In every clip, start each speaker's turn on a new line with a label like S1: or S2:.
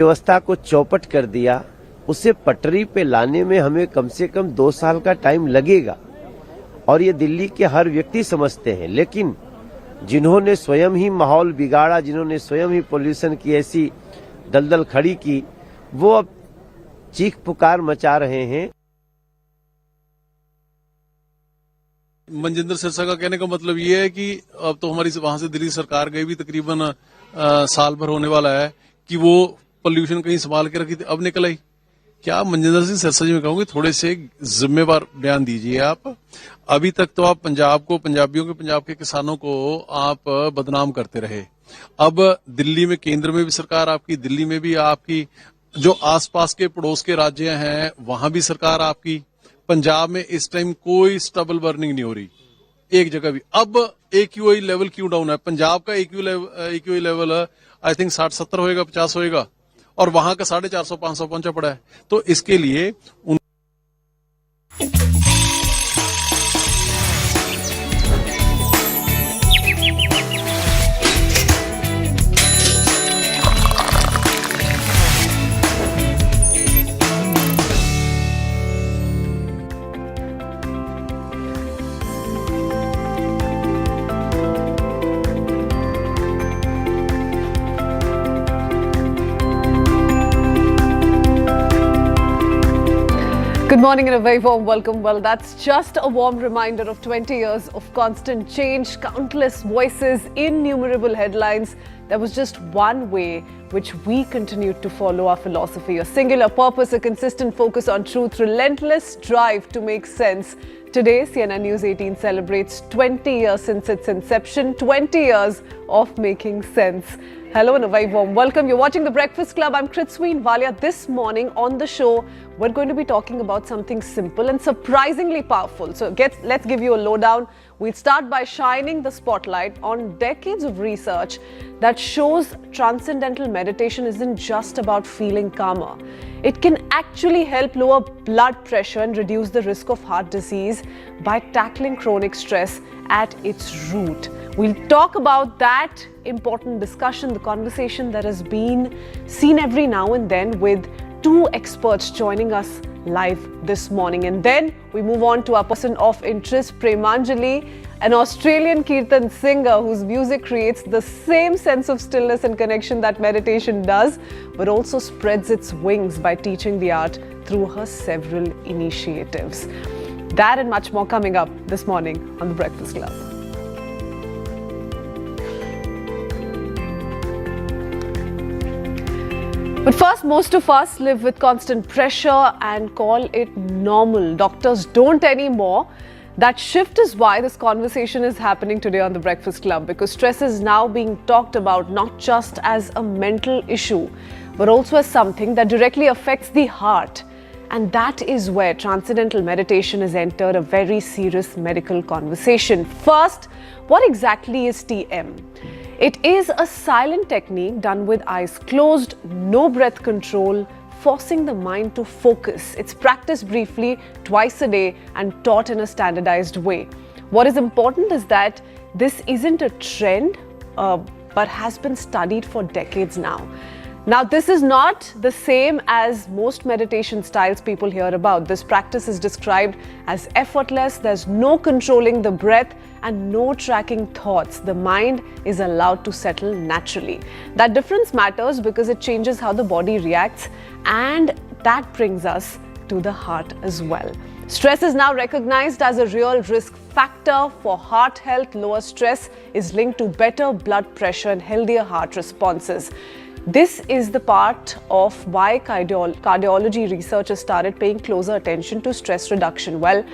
S1: व्यवस्था को चौपट कर दिया, उसे पटरी पे लाने में हमें कम से कम 2 साल का टाइम लगेगा और ये दिल्ली के हर व्यक्ति समझते हैं। लेकिन जिन्होंने स्वयं ही माहौल बिगाड़ा, जिन्होंने स्वयं ही पोल्यूशन की ऐसी दलदल खड़ी की, वो अब चीख पुकार मचा रहे हैं।
S2: मनजिंदर सिरसा का कहने का मतलब ये है कि अब तो हमारी वहां से दिल्ली सरकार गई भी तकरीबन साल भर होने वाला है कि वो पोल्यूशन कहीं संभाल के रखी थी, अब निकल आई। क्या मनजिंदर सिंह सिरसा जी, मैं कहूँगी थोड़े से जिम्मेवार बयान दीजिए आप। अभी तक तो आप पंजाब को, पंजाबियों के, पंजाब के किसानों को आप बदनाम करते रहे। अब दिल्ली में, केंद्र में भी सरकार आपकी, दिल्ली में भी आपकी, जो आसपास के पड़ोस के राज्य हैं वहां भी सरकार आपकी। पंजाब में इस टाइम कोई स्टबल बर्निंग नहीं हो रही एक जगह भी। अब एक्यूआई लेवल क्यों डाउन है? पंजाब का एक्यूआई लेवल आई थिंक 60-70 होएगा, 50 होएगा, और वहां का 450-500 पहुंचा पड़ा है। तो इसके लिए
S3: Good morning and a very warm welcome. Well, that's just a warm reminder of 20 years of constant change, countless voices, innumerable headlines. There was just one way which we continued to follow our philosophy, a singular purpose, a consistent focus on truth, relentless drive to make sense. Today, CNN News 18 celebrates 20 years since its inception, 20 years of making sense. Hello and a very warm welcome. You're watching The Breakfast Club. I'm Kritsween Walia. This morning on the show, we're going to be talking about something simple and surprisingly powerful. So let's give you a lowdown. We'll start by shining the spotlight on decades of research that shows transcendental meditation isn't just about feeling calmer. It can actually help lower blood pressure and reduce the risk of heart disease by tackling chronic stress at its root. We'll talk about that important discussion, the conversation that has been seen every now and then, with two experts joining us live this morning. And then we move on to our person of interest, Premanjali, an Australian Kirtan singer whose music creates the same sense of stillness and connection that meditation does, but also spreads its wings by teaching the art through her several initiatives. That and much more coming up this morning on The Breakfast Club. But first, most of us live with constant pressure and call it normal. Doctors don't anymore. That shift is why this conversation is happening today on The Breakfast Club, because stress is now being talked about not just as a mental issue, but also as something that directly affects the heart. And that is where transcendental meditation has entered a very serious medical conversation. First, what exactly is TM? It is a silent technique done with eyes closed, no breath control, forcing the mind to focus. It's practiced briefly twice a day and taught in a standardized way. What is important is that this isn't a trend, but has been studied for decades now. Now, this is not the same as most meditation styles people hear about. This practice is described as effortless. There's no controlling the breath and no tracking thoughts. The mind is allowed to settle naturally. That difference matters because it changes how the body reacts, and that brings us to the heart as well. Stress is now recognized as a real risk factor for heart health. Lower stress is linked to better blood pressure and healthier heart responses. This is the part of why cardiology researchers started paying closer attention to stress reduction. Well,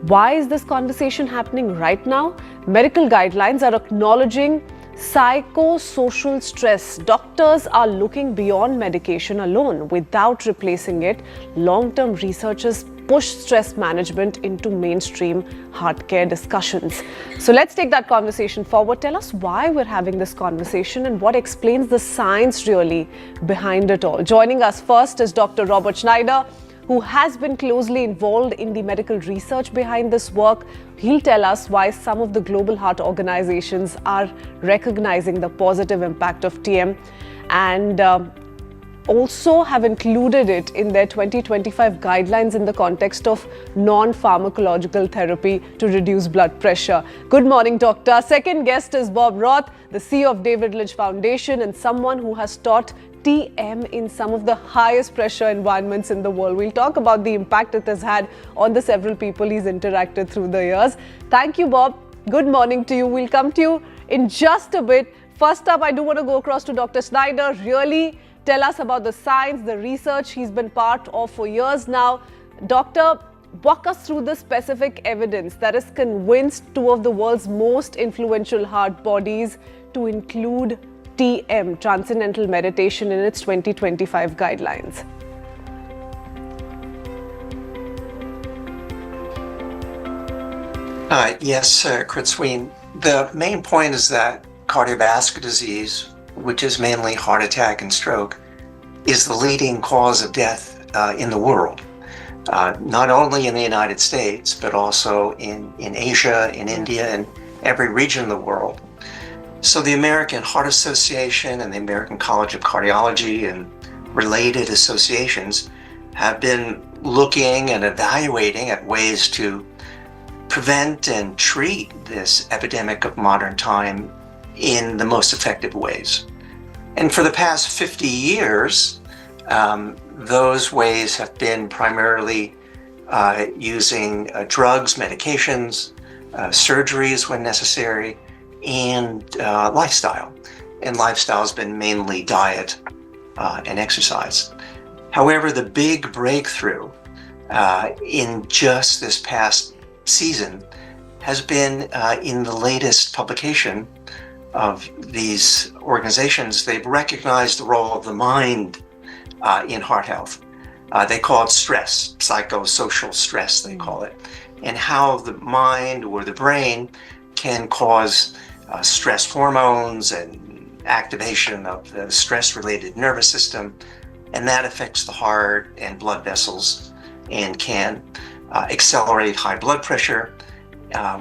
S3: why is this conversation happening right now? Medical guidelines are acknowledging psychosocial stress. Doctors are looking beyond medication alone without replacing it. Long-term researchers push stress management into mainstream heart care discussions. So let's take that conversation forward. Tell us why we're having this conversation and what explains the science really behind it all. Joining us first is Dr. Robert Schneider, who has been closely involved in the medical research behind this work. He'll tell us why some of the global heart organizations are recognizing the positive impact of TM. And also have included it in their 2025 guidelines in the context of non-pharmacological therapy to reduce blood pressure. Good morning, doctor. Our second guest is Bob Roth, the CEO of David Lynch Foundation and someone who has taught TM in some of the highest pressure environments in the world. We'll talk about the impact it has had on the several people he's interacted through the years. Thank you, Bob. Good morning to you. We'll come to you in just a bit. First up, I do want to go across to Dr. Snyder. Really tell us about the science, the research he's been part of for years now. Doctor, walk us through the specific evidence that has convinced two of the world's most influential heart bodies to include TM, Transcendental Meditation, in its 2025 guidelines.
S4: Yes, Kritzween. The main point is that cardiovascular disease, which is mainly heart attack and stroke, is the leading cause of death in the world. Not only in the United States, but also in Asia, in India, and every region of the world. So the American Heart Association and the American College of Cardiology and related associations have been looking and evaluating at ways to prevent and treat this epidemic of modern time in the most effective ways. And for the past 50 years, those ways have been primarily using drugs, medications, surgeries when necessary, and lifestyle. And lifestyle has been mainly diet and exercise. However, the big breakthrough in just this past season has been in the latest publication of these organizations. They've recognized the role of the mind in heart health. They call it stress, psychosocial stress, they call it, and how the mind or the brain can cause stress hormones and activation of the stress-related nervous system, and that affects the heart and blood vessels and can accelerate high blood pressure,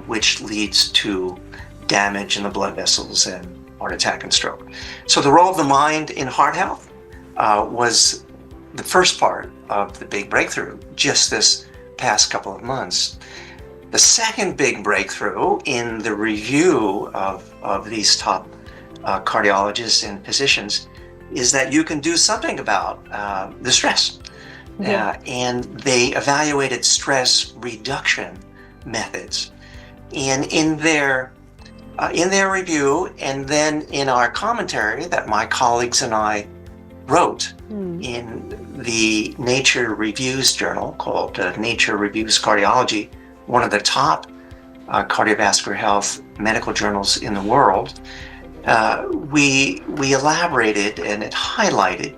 S4: which leads to damage in the blood vessels and heart attack and stroke. So the role of the mind in heart health was the first part of the big breakthrough just this past couple of months. The second big breakthrough in the review of these top cardiologists and physicians is that you can do something about the stress. And they evaluated stress reduction methods. And in their review, and then in our commentary that my colleagues and I wrote in the Nature Reviews journal called Nature Reviews Cardiology, one of the top cardiovascular health medical journals in the world, we elaborated and it highlighted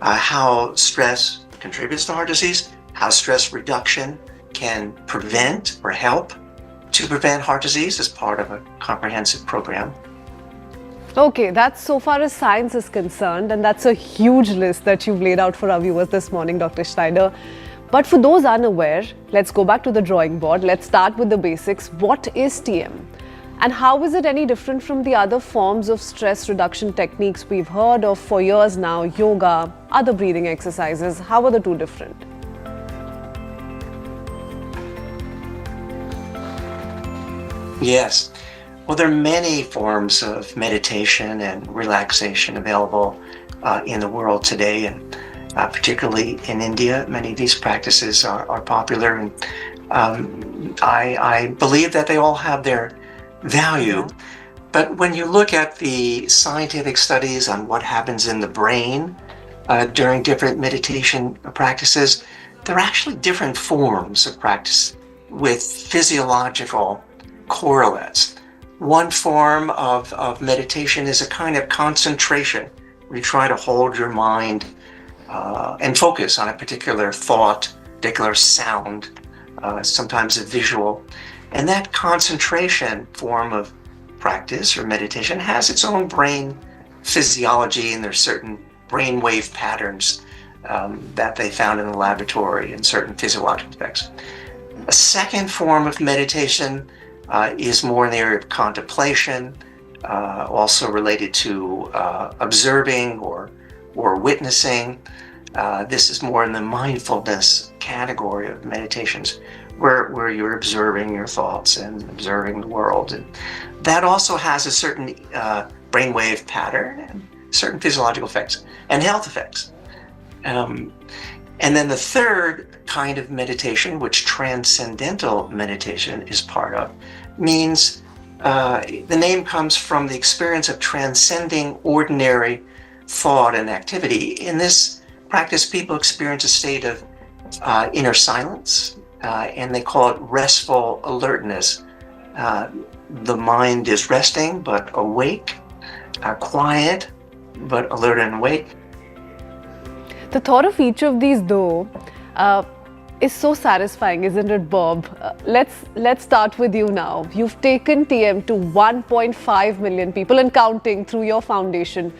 S4: how stress contributes to heart disease, how stress reduction can prevent or help to prevent heart disease as part of a comprehensive program.
S3: Okay, that's so far as science is concerned, and that's a huge list that you've laid out for our viewers this morning, Dr. Schneider. But for those unaware, let's go back to the drawing board. Let's start with the basics. What is TM? And how is it any different from the other forms of stress reduction techniques we've heard of for years now, yoga, other breathing exercises? How are the two different?
S4: Yes. Well, there are many forms of meditation and relaxation available in the world today, and particularly in India. Many of these practices are popular, and I believe that they all have their value. But when you look at the scientific studies on what happens in the brain during different meditation practices, there are actually different forms of practice with physiological correlates. One form of meditation is a kind of concentration, where you try to hold your mind and focus on a particular thought, particular sound, sometimes a visual. And that concentration form of practice or meditation has its own brain physiology, and there's certain brainwave patterns that they found in the laboratory and certain physiological effects. A second form of meditation is more in the area of contemplation, also related to observing or or witnessing. This is more in the mindfulness category of meditations, where you're observing your thoughts and observing the world. And that also has a certain brainwave pattern and certain physiological effects and health effects. And then the third kind of meditation, which transcendental meditation is part of, means the name comes from the experience of transcending ordinary thought and activity. In this practice, people experience a state of inner silence, and they call it restful alertness. The mind is resting but awake, quiet but alert and awake.
S3: The thought of each of these, though, is so satisfying, isn't it, Bob? Let's start with you now. You've taken TM to 1.5 million people and counting through your foundation.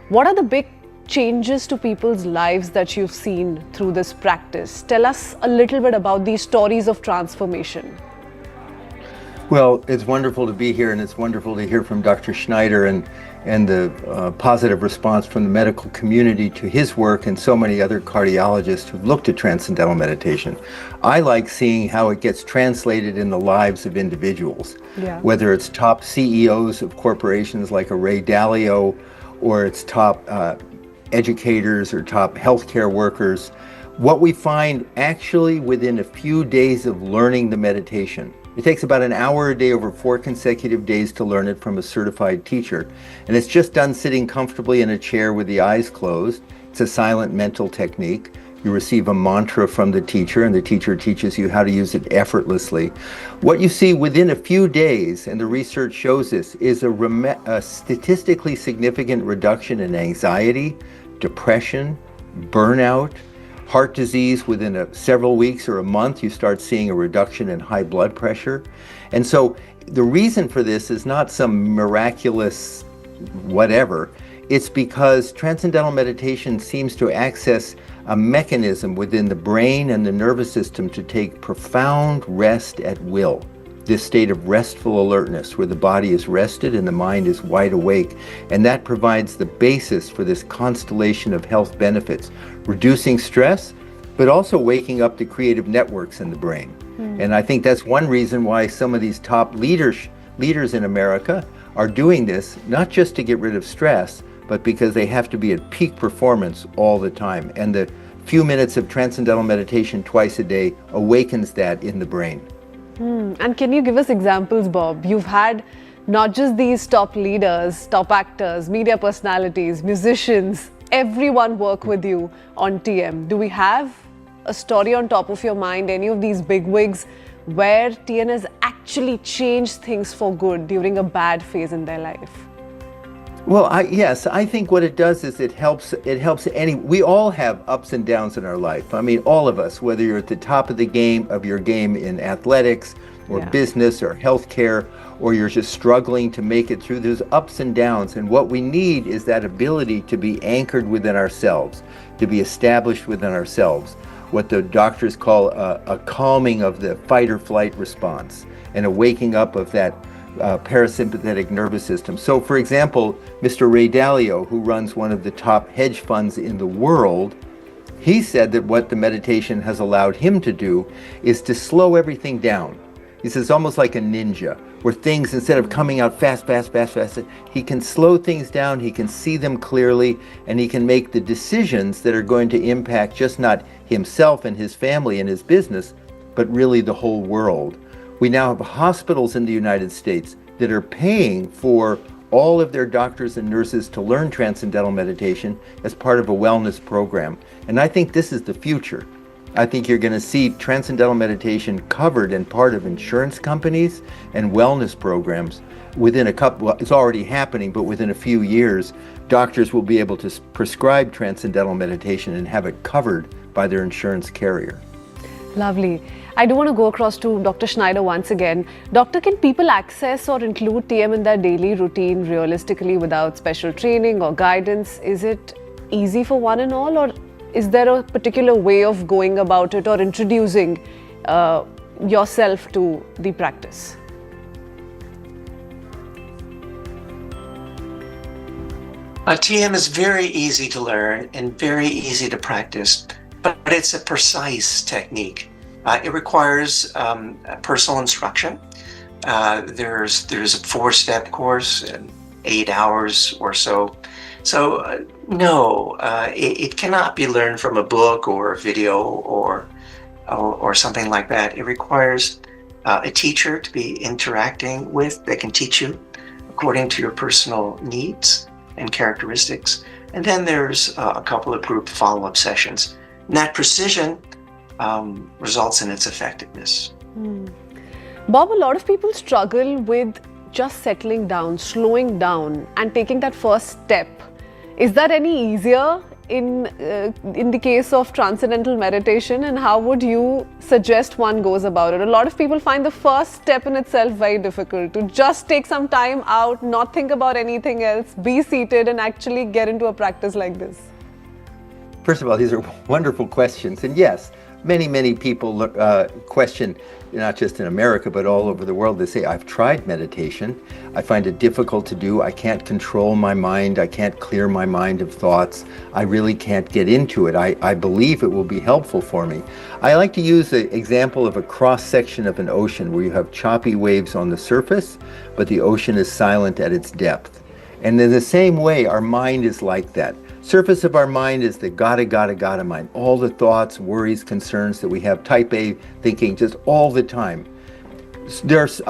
S3: What are the big changes to people's lives that you've seen through this practice? Tell us a little bit about these stories of transformation.
S5: Well, it's wonderful to be here, and it's wonderful to hear from Dr. Schneider and the positive response from the medical community to his work and so many other cardiologists who've looked at transcendental meditation. I like seeing how it gets translated in the lives of individuals, whether it's top CEOs of corporations like a Ray Dalio, or it's top educators or top healthcare workers. What we find actually within a few days of learning the meditation, it takes about an hour a day over 4 consecutive days to learn it from a certified teacher. And it's just done sitting comfortably in a chair with the eyes closed. It's a silent mental technique. You receive a mantra from the teacher, and the teacher teaches you how to use it effortlessly. What you see within a few days, and the research shows this, is a statistically significant reduction in anxiety, depression, burnout, heart disease. Within several weeks or a month, you start seeing a reduction in high blood pressure. And so the reason for this is not some miraculous whatever. It's because transcendental meditation seems to access a mechanism within the brain and the nervous system to take profound rest at will. This state of restful alertness where the body is rested and the mind is wide awake. And that provides the basis for this constellation of health benefits, reducing stress, but also waking up the creative networks in the brain. And I think that's one reason why some of these top leaders in America are doing this, not just to get rid of stress, but because they have to be at peak performance all the time. And the few minutes of transcendental meditation twice a day awakens that in the brain.
S3: And can you give us examples, Bob? You've had not just these top leaders, top actors, media personalities, musicians, everyone work with you on TM. Do we have a story on top of your mind, any of these bigwigs where TN has actually changed things for good during a bad phase in their life?
S5: Well, yes, I think what it does is it helps we all have ups and downs in our life. I mean, all of us, whether you're at the top of your game in athletics or business or healthcare, or you're just struggling to make it through those ups and downs. And what we need is that ability to be anchored within ourselves, to be established within ourselves, what the doctors call a calming of the fight or flight response and a waking up of that parasympathetic nervous system. So, for example, Mr. Ray Dalio, who runs one of the top hedge funds in the world, he said that what the meditation has allowed him to do is to slow everything down. He says almost like a ninja, where things, instead of coming out fast, he can slow things down, he can see them clearly, and he can make the decisions that are going to impact just not himself and his family and his business, but really the whole world. We now have hospitals in the United States that are paying for all of their doctors and nurses to learn transcendental meditation as part of a wellness program. And I think this is the future. I think you're going to see transcendental meditation covered and part of insurance companies and wellness programs within it's already happening, but within a few years, doctors will be able to prescribe transcendental meditation and have it covered by their insurance carrier.
S3: Lovely. I do want to go across to Dr. Schneider once again. Doctor, can people access or include TM in their daily routine realistically without special training or guidance? Is it easy for one and all, or is there a particular way of going about it or introducing yourself to the practice?
S4: TM is very easy to learn and very easy to practice, but it's a precise technique. It requires personal instruction. There's a 4-step course, 8 hours or so. So no, it cannot be learned from a book or a video or something like that. It requires a teacher to be interacting with that can teach you according to your personal needs and characteristics. And then there's a couple of group follow-up sessions. And that precision results in its effectiveness.
S3: Bob, a lot of people struggle with just settling down, slowing down, and taking that first step. Is that any easier in the case of transcendental meditation, and how would you suggest one goes about it? A lot of people find the first step in itself very difficult, to just take some time out, not think about anything else, be seated and actually get into a practice like this.
S5: First of all, these are wonderful questions. And yes, many people question, not just in America, but all over the world. They say, I've tried meditation. I find it difficult to do. I can't control my mind. I can't clear my mind of thoughts. I really can't get into it. I believe it will be helpful for me. I like to use the example of a cross-section of an ocean where you have choppy waves on the surface, but the ocean is silent at its depth. And in the same way, our mind is like that. Surface of our mind is the gotta mind. All the thoughts, worries, concerns that we have, type A thinking just all the time. There's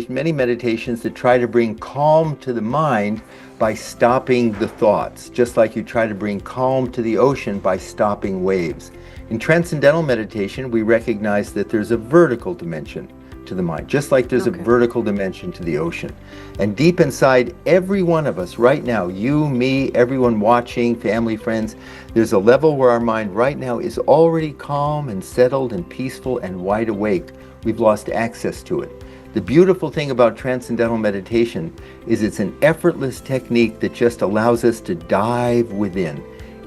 S5: many meditations that try to bring calm to the mind by stopping the thoughts, just like you try to bring calm to the ocean by stopping waves. In transcendental meditation, we recognize that there's a vertical dimension to the mind, just like there's a vertical dimension to the ocean. And deep inside every one of us right now, you, me, everyone watching, family, friends, there's a level where our mind right now is already calm and settled and peaceful and wide awake. We've lost access to it. The beautiful thing about transcendental meditation is it's an effortless technique that just allows us to dive within.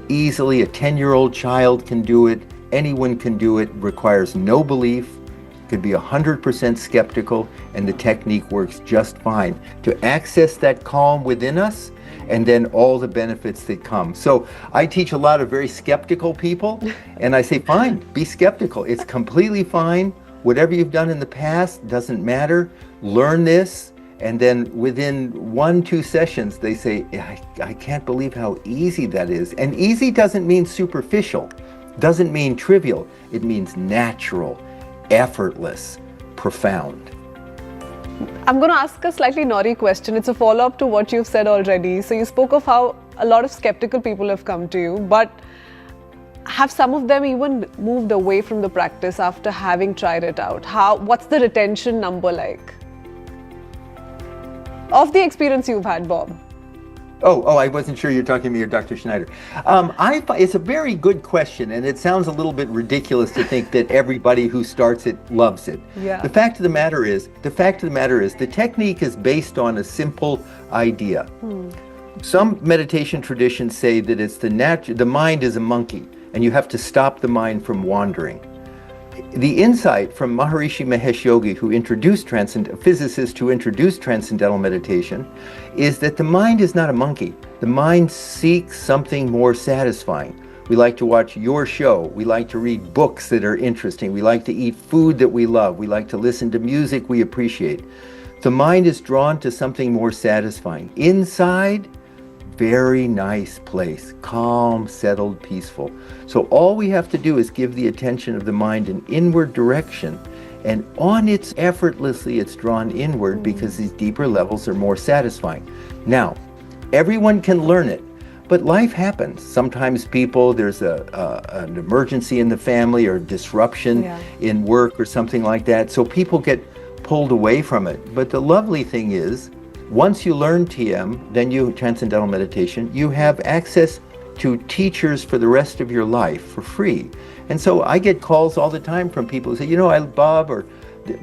S5: Easily, a 10-year-old child can do it. Anyone can do it. Requires no belief. Could be 100% skeptical, and the technique works just fine to access that calm within us and then all the benefits that come. So I teach a lot of very skeptical people, and I say, fine, be skeptical. It's completely fine. Whatever you've done in the past doesn't matter. Learn this, and then within 1-2 sessions, they say, I can't believe how easy that is. And easy doesn't mean superficial, doesn't mean trivial. It means natural, effortless, profound.
S3: I'm going to ask a slightly naughty question. It's a follow-up to what you've said already. So you spoke of how a lot of skeptical people have come to you, but have some of them even moved away from the practice after having tried it out? What's the retention number like? Of the experience you've had, Bob.
S5: Oh, I wasn't sure you're talking to me or Dr. Schneider. It's a very good question, and it sounds a little bit ridiculous to think that everybody who starts it loves it.
S3: Yeah.
S5: The fact of the matter is, the technique is based on a simple idea. Some meditation traditions say that it's the mind is a monkey, and you have to stop the mind from wandering. The insight from Maharishi Mahesh Yogi, a physicist who introduced transcendental meditation, is that the mind is not a monkey. The mind seeks something more satisfying. We like to watch your show. We like to read books that are interesting. We like to eat food that we love. We like to listen to music we appreciate. The mind is drawn to something more satisfying. Inside, very nice place, calm, settled, peaceful. So all we have to do is give the attention of the mind an inward direction, and effortlessly it's drawn inward because these deeper levels are more satisfying. Now, everyone can learn it, but life happens. Sometimes there's an emergency in the family or disruption in work or something like that, so people get pulled away from it. But the lovely thing is, once you learn TM, Transcendental Meditation, you have access to teachers for the rest of your life for free. And so I get calls all the time from people who say, Bob, or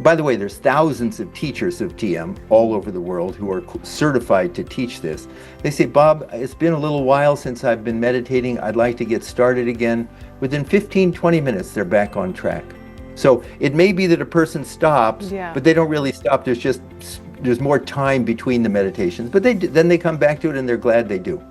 S5: by the way, there's thousands of teachers of TM all over the world who are certified to teach this. They say, Bob, it's been a little while since I've been meditating. I'd like to get started again. Within 15-20 minutes, they're back on track. So it may be that a person stops, but they don't really stop. There's just there's more time between the meditations, but then they come back to it and they're glad they do.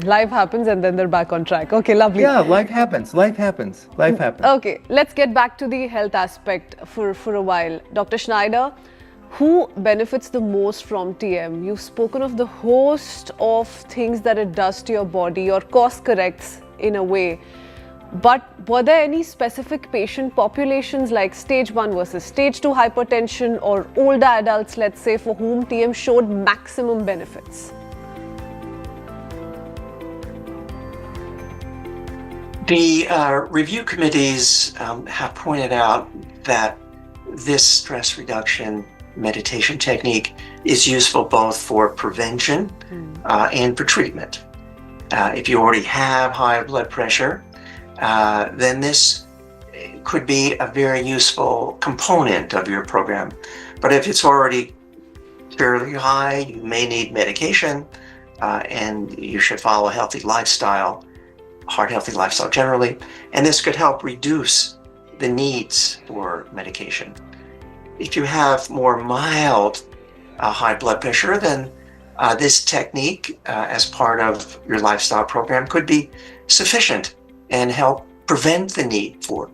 S3: Life happens and then they're back on track. Okay, lovely.
S5: Yeah, life happens.
S3: Okay, let's get back to the health aspect for a while. Dr. Schneider, who benefits the most from TM? You've spoken of the host of things that it does to your body or course corrects in a way. But were there any specific patient populations like stage 1 versus stage 2 hypertension or older adults, let's say, for whom TM showed maximum benefits?
S4: The review committees have pointed out that this stress reduction meditation technique is useful both for prevention and for treatment. If you already have high blood pressure, then this could be a very useful component of your program. But if it's already fairly high, you may need medication, and you should follow a healthy lifestyle, heart-healthy lifestyle generally, and this could help reduce the needs for medication. If you have more mild high blood pressure, then this technique as part of your lifestyle program could be sufficient and help prevent the need for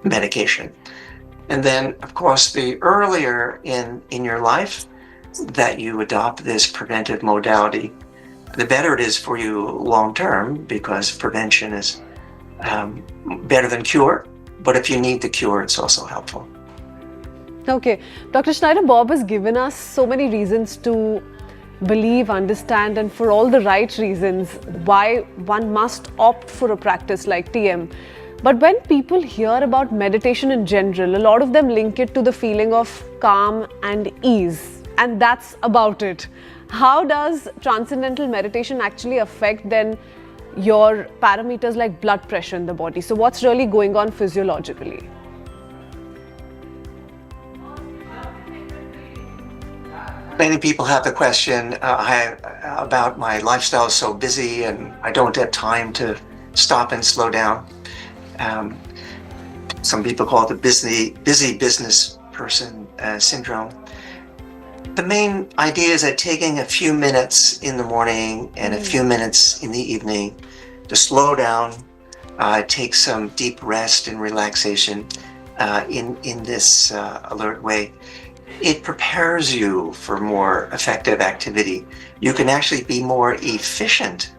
S4: medication. And then, of course, the earlier in your life that you adopt this preventive modality, the better it is for you long-term, because prevention is better than cure. But if you need the cure, it's also helpful.
S3: Okay, Dr. Schneider, Bob has given us so many reasons to believe, understand, and for all the right reasons why one must opt for a practice like TM. But when people hear about meditation in general, a lot of them link it to the feeling of calm and ease, and that's about it. How does transcendental meditation actually affect then your parameters like blood pressure in the body? So what's really going on physiologically?
S4: Many people have the question about my lifestyle is so busy and I don't have time to stop and slow down. Some people call it the busy business person syndrome. The main idea is that taking a few minutes in the morning and a few minutes in the evening to slow down, take some deep rest and relaxation in this alert way, it prepares you for more effective activity. You can actually be more efficient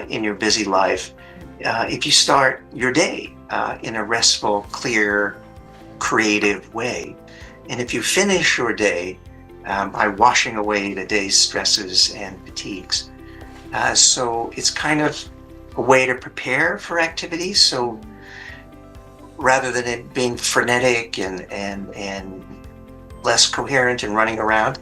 S4: in your busy life if you start your day in a restful, clear, creative way. And if you finish your day by washing away the day's stresses and fatigues. So it's kind of a way to prepare for activities. So rather than it being frenetic and less coherent and running around,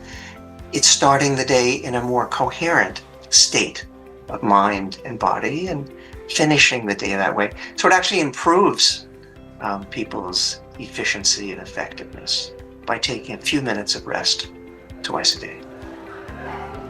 S4: it's starting the day in a more coherent state of mind and body and finishing the day that way. So it actually improves people's efficiency and effectiveness by taking a few minutes of rest twice a day.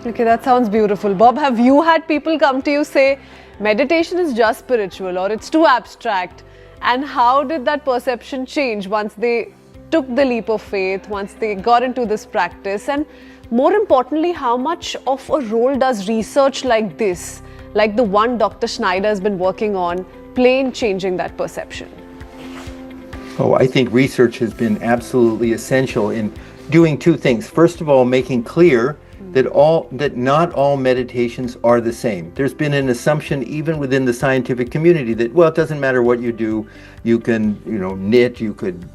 S3: Okay, that sounds beautiful. Bob, have you had people come to you say meditation is just spiritual or it's too abstract? And how did that perception change once they took the leap of faith, once they got into this practice? And more importantly, how much of a role does research like this, like the one Dr. Schneider has been working on, play in changing that perception?
S5: Oh, I think research has been absolutely essential in doing two things. First of all, making clear that not all meditations are the same. There's been an assumption even within the scientific community that, well, it doesn't matter what you do. You can, knit, you could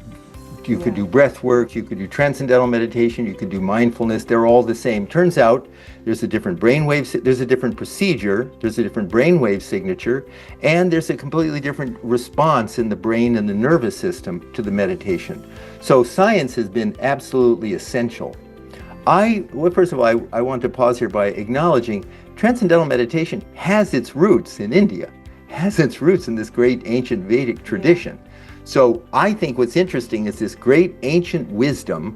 S5: do breath work, you could do transcendental meditation, you could do mindfulness. They're all the same. Turns out there's a different brainwave, there's a different procedure, there's a different brainwave signature, and there's a completely different response in the brain and the nervous system to the meditation. So science has been absolutely essential. First of all, I want to pause here by acknowledging transcendental meditation has its roots in India, has its roots in this great ancient Vedic tradition. So I think what's interesting is this great ancient wisdom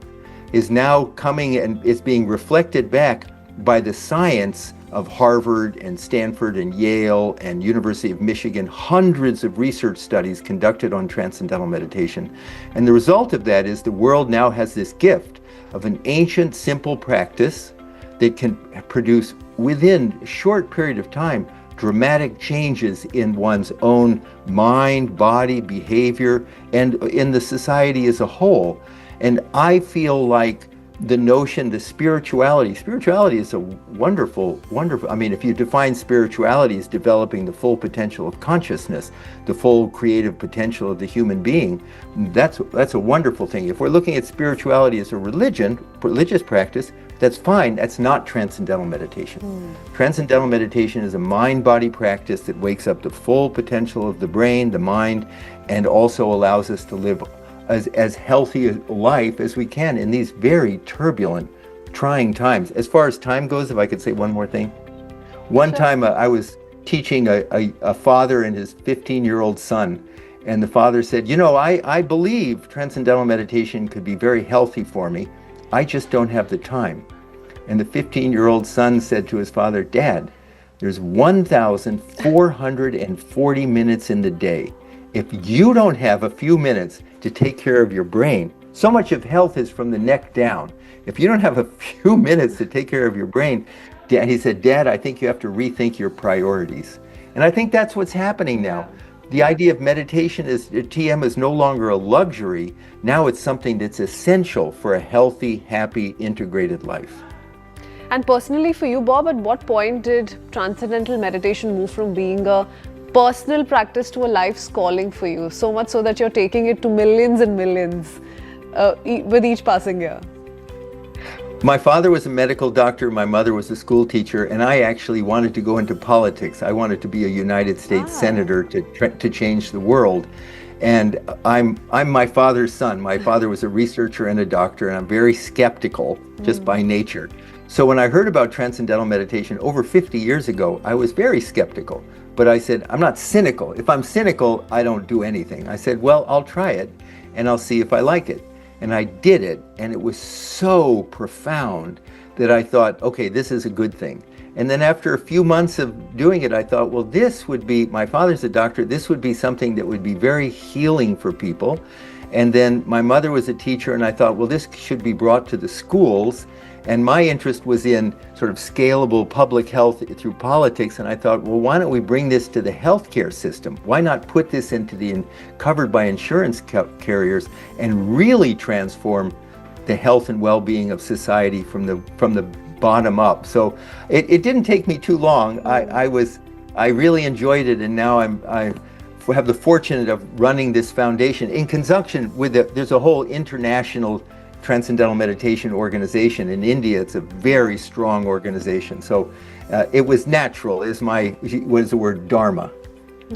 S5: is now coming and it's being reflected back by the science of Harvard and Stanford and Yale and University of Michigan, hundreds of research studies conducted on transcendental meditation. And the result of that is the world now has this gift of an ancient, simple practice that can produce within a short period of time dramatic changes in one's own mind, body, behavior, and in the society as a whole. And I feel like the notion, the spirituality is a wonderful, I mean, if you define spirituality as developing the full potential of consciousness, the full creative potential of the human being, that's a wonderful thing. If we're looking at spirituality as a religious practice, that's fine. That's not transcendental meditation. Transcendental meditation is a mind-body practice that wakes up the full potential of the brain, the mind, and also allows us to live as healthy a life as we can in these very turbulent, trying times. As far as time goes, if I could say one more thing. One time I was teaching a father and his 15-year-old son, and the father said, you know, I believe transcendental meditation could be very healthy for me. I just don't have the time. And the 15-year-old son said to his father, Dad, there's 1,440 minutes in the day. If you don't have a few minutes to take care of your brain, so much of health is from the neck down. If you don't have a few minutes to take care of your brain, Dad, he said, Dad, I think you have to rethink your priorities. And I think that's what's happening now. The idea of meditation TM is no longer a luxury. Now it's something that's essential for a healthy, happy, integrated life.
S3: And personally for you, Bob, at what point did transcendental meditation move from being a personal practice to a life's calling for you? So much so that you're taking it to millions and millions with each passing year.
S5: My father was a medical doctor, my mother was a school teacher, and I actually wanted to go into politics. I wanted to be a United States senator to change the world. And I'm my father's son. My father was a researcher and a doctor, and I'm very skeptical just by nature. So when I heard about transcendental meditation over 50 years ago, I was very skeptical. But I said, I'm not cynical. If I'm cynical, I don't do anything. I said, well, I'll try it, and I'll see if I like it. And I did it, and it was so profound that I thought, okay, this is a good thing. And then after a few months of doing it, I thought, well, this would be, my father's a doctor, this would be something that would be very healing for people. And then my mother was a teacher, and I thought, well, this should be brought to the schools. And my interest was in sort of scalable public health through politics. And I thought, well, why don't we bring this to the healthcare system? Why not put this into covered by insurance carriers and really transform the health and well-being of society from the bottom up? So it didn't take me too long. I really enjoyed it, and now I have the fortune of running this foundation in conjunction with there's a whole international Transcendental Meditation organization in India. It's a very strong organization. So it was natural, what is the word, dharma.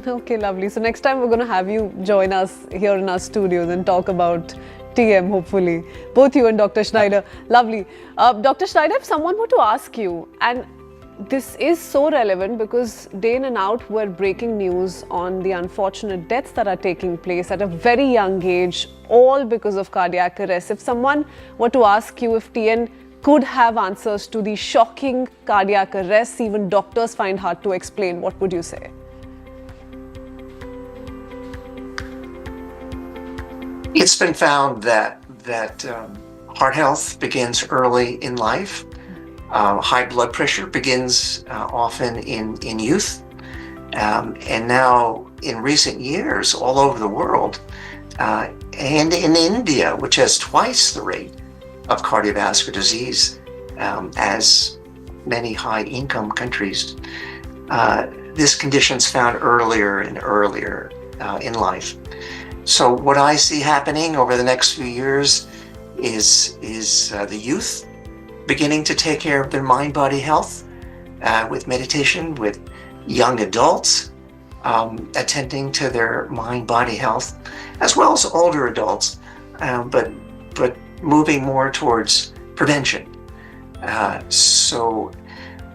S3: Okay, lovely. So next time we're going to have you join us here in our studios and talk about TM, hopefully. Both you and Dr. Schneider. Lovely. Dr. Schneider, if someone were to ask you, and this is so relevant because day in and out we're breaking news on the unfortunate deaths that are taking place at a very young age, all because of cardiac arrest. If someone were to ask you if TN could have answers to the shocking cardiac arrests even doctors find hard to explain, what would you say?
S4: It's been found that heart health begins early in life. High blood pressure begins often in youth. And now in recent years, all over the world, and in India, which has twice the rate of cardiovascular disease as many high-income countries, this condition is found earlier and earlier in life. So what I see happening over the next few years is the youth beginning to take care of their mind-body health with meditation, with young adults attending to their mind-body health, as well as older adults, but moving more towards prevention. So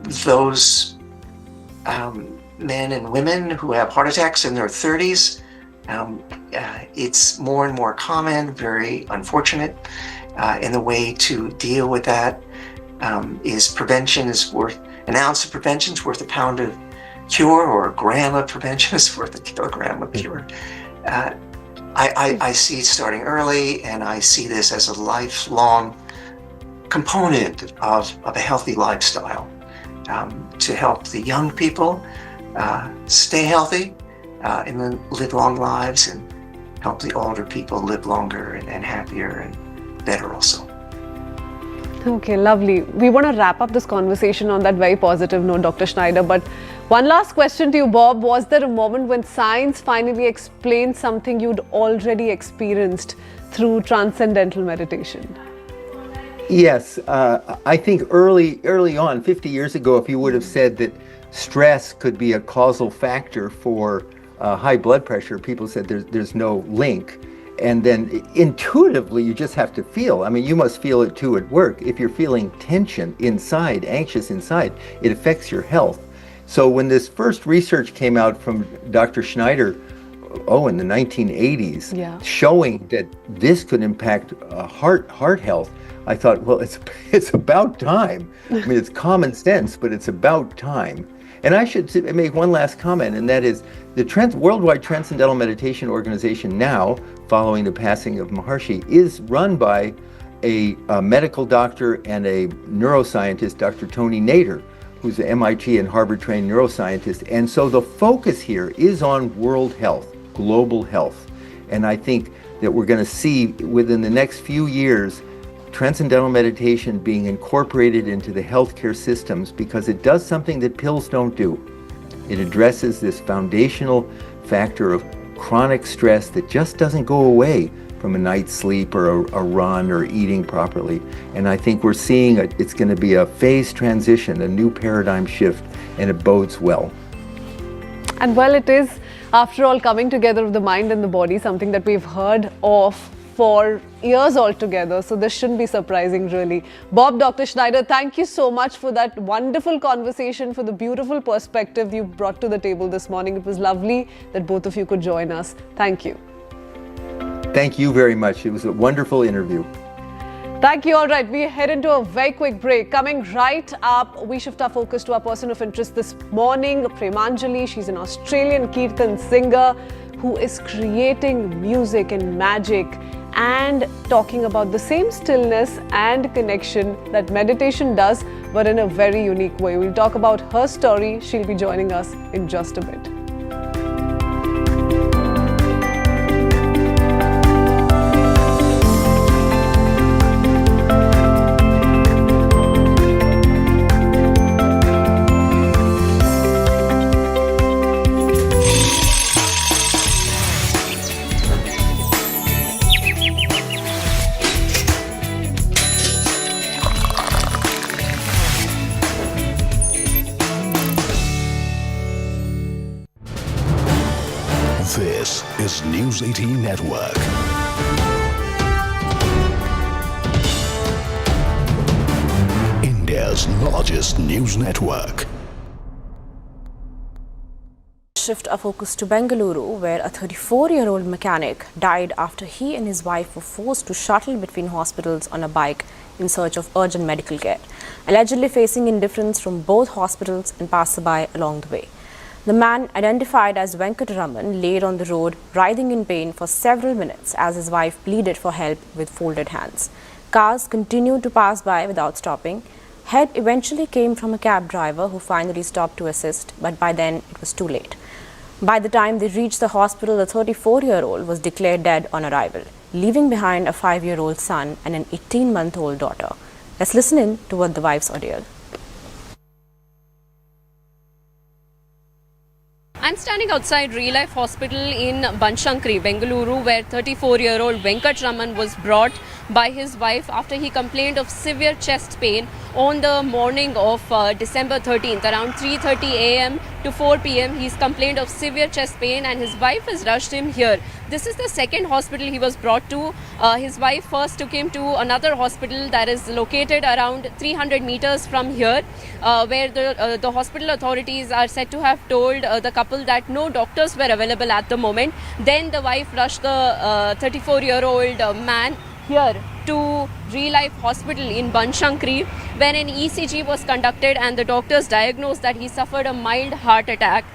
S4: those men and women who have heart attacks in their 30s, it's more and more common, very unfortunate, and the way to deal with that is prevention is worth, an ounce of prevention is worth a pound of cure, or a gram of prevention is worth a kilogram of cure. I see it starting early, and I see this as a lifelong component of a healthy lifestyle to help the young people stay healthy and then live long lives, and help the older people live longer and happier and better also.
S3: Okay, lovely. We want to wrap up this conversation on that very positive note, Dr. Schneider. But one last question to you, Bob. Was there a moment when science finally explained something you'd already experienced through transcendental meditation?
S5: Yes, I think early on, 50 years ago, if you would have said that stress could be a causal factor for high blood pressure, people said there's no link. And then intuitively, you just have to feel. I mean, you must feel it too at work. If you're feeling tension inside, anxious inside, it affects your health. So when this first research came out from Dr. Schneider, in the 1980s, showing that this could impact heart health, I thought, well, it's about time. I mean, it's common sense, but it's about time. And I should make one last comment, and that is the Worldwide Transcendental Meditation Organization now, following the passing of Maharshi, is run by a medical doctor and a neuroscientist, Dr. Tony Nader, who's an MIT and Harvard-trained neuroscientist. And so the focus here is on world health, global health. And I think that we're going to see within the next few years transcendental meditation being incorporated into the healthcare systems, because it does something that pills don't do. It addresses this foundational factor of chronic stress that just doesn't go away from a night's sleep or a run or eating properly. And I think we're seeing it's going to be a phase transition, a new paradigm shift, and it bodes well.
S3: And well, it is, after all, coming together of the mind and the body, something that we've heard of for years altogether, so this shouldn't be surprising, really. Bob, Dr. Schneider, thank you so much for that wonderful conversation, for the beautiful perspective you brought to the table this morning. It was lovely that both of you could join us. Thank you.
S5: Thank you very much. It was a wonderful interview.
S3: Thank you. All right, we head into a very quick break. Coming right up, we shift our focus to our person of interest this morning, Premanjali. She's an Australian Kirtan singer who is creating music and magic and talking about the same stillness and connection that meditation does, but in a very unique way. We'll talk about her story. She'll be joining us in just a bit.
S6: This is News 18 Network. India's largest news network.
S7: Shift our focus to Bengaluru, where a 34-year-old mechanic died after he and his wife were forced to shuttle between hospitals on a bike in search of urgent medical care, allegedly facing indifference from both hospitals and passerby along the way. The man, identified as Venkataraman, laid on the road writhing in pain for several minutes as his wife pleaded for help with folded hands. Cars continued to pass by without stopping. Help eventually came from a cab driver who finally stopped to assist, but by then it was too late. By the time they reached the hospital, the 34-year-old was declared dead on arrival, leaving behind a 5-year-old son and an 18-month-old daughter. Let's listen in to what the wives ordealed.
S8: I'm standing outside Real Life Hospital in Banshankari, Bengaluru, where 34-year-old Venkataraman was brought by his wife after he complained of severe chest pain on the morning of December 13th. Around 3:30 a.m. to 4 p.m. he's complained of severe chest pain and his wife has rushed him here. This is the second hospital he was brought to. His wife first took him to another hospital that is located around 300 meters from here, where the hospital authorities are said to have told the couple that no doctors were available at the moment. Then the wife rushed the 34-year-old man here to Real Life Hospital in Banshankari, where an ECG was conducted and the doctors diagnosed that he suffered a mild heart attack.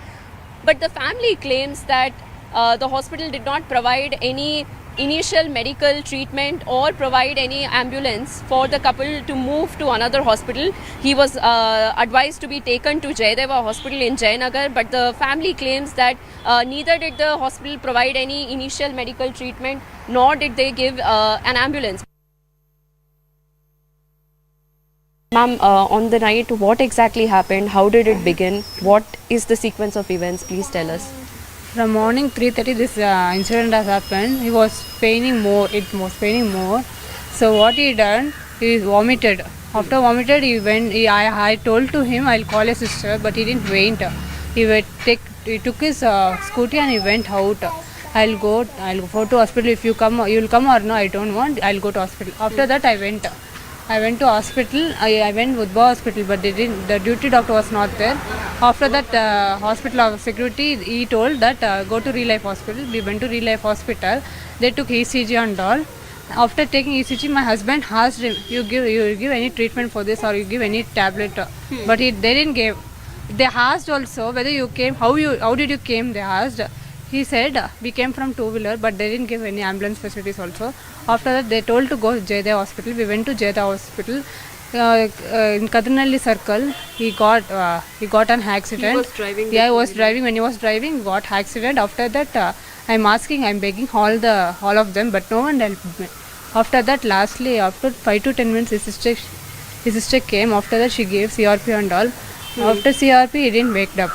S8: But the family claims that the hospital did not provide any initial medical treatment or provide any ambulance for the couple to move to another hospital. He was advised to be taken to Jayadeva Hospital in Jayanagar, but the family claims that neither did the hospital provide any initial medical treatment nor did they give an ambulance. Ma'am, on the night, what exactly happened? How did it begin? What is the sequence of events? Please tell us.
S9: From morning 3:30 this incident has happened. He was paining more. It was paining more. So what he done? He vomited. After vomited, he went. I told to him I'll call a sister, but he didn't wait. He took his scooty and he went out. I'll go to hospital. If you come, you'll come or no? I don't want. I'll go to hospital. After that, I went to hospital. I went to Udva hospital, but they didn't. The duty doctor was not there. After that, hospital of security, he told that go to Real Life Hospital. We went to Real Life Hospital. They took ECG and all. After taking ECG, my husband asked him, "You give any treatment for this or you give any tablet?" But they didn't give. They asked also whether you came. How did you came? They asked. He said we came from two-wheeler, but they didn't give any ambulance facilities also. After that, they told to go to Jayadeva Hospital. We went to Jayadeva Hospital. In Kadanalli Circle, he got an accident.
S8: He was driving.
S9: Yeah, he was driving. When he was driving, got accident. After that, I'm begging all of them, but no one helped me. After that, lastly, after 5 to 10 minutes, his sister came. After that, she gave CRP and all. After CRP, he didn't wake up.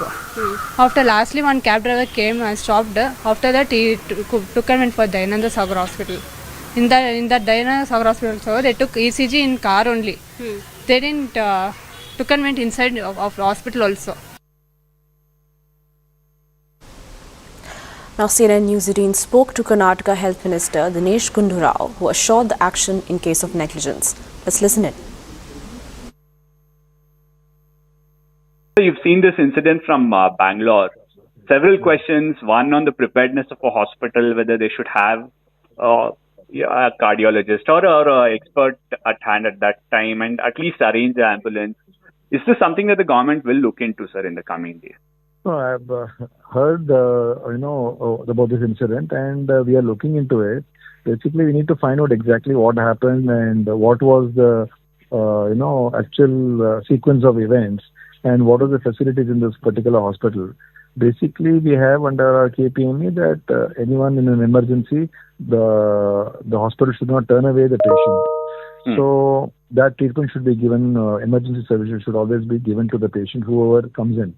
S9: After lastly, one cab driver came and stopped. After that, he took and went for Dayananda Sagar Hospital. In that Dayananda Sagar Hospital, so they took ECG in car only. They didn't took and went inside of hospital also.
S7: Now, CNN News 18 spoke to Karnataka Health Minister Dinesh Gundu Rao, who assured the action in case of negligence. Let's listen in.
S10: You've seen this incident from Bangalore. Several questions. One on the preparedness of a hospital, whether they should have a cardiologist or an expert at hand at that time and at least arrange the ambulance. Is this something that the government will look into, sir, in the coming days?
S11: No, I've heard, about this incident, and we are looking into it. Basically, we need to find out exactly what happened and what was the, actual sequence of events and what are the facilities in this particular hospital. Basically, we have under our KPME that anyone in an emergency, the hospital should not turn away the patient. So that treatment should be given, emergency services should always be given to the patient, whoever comes in.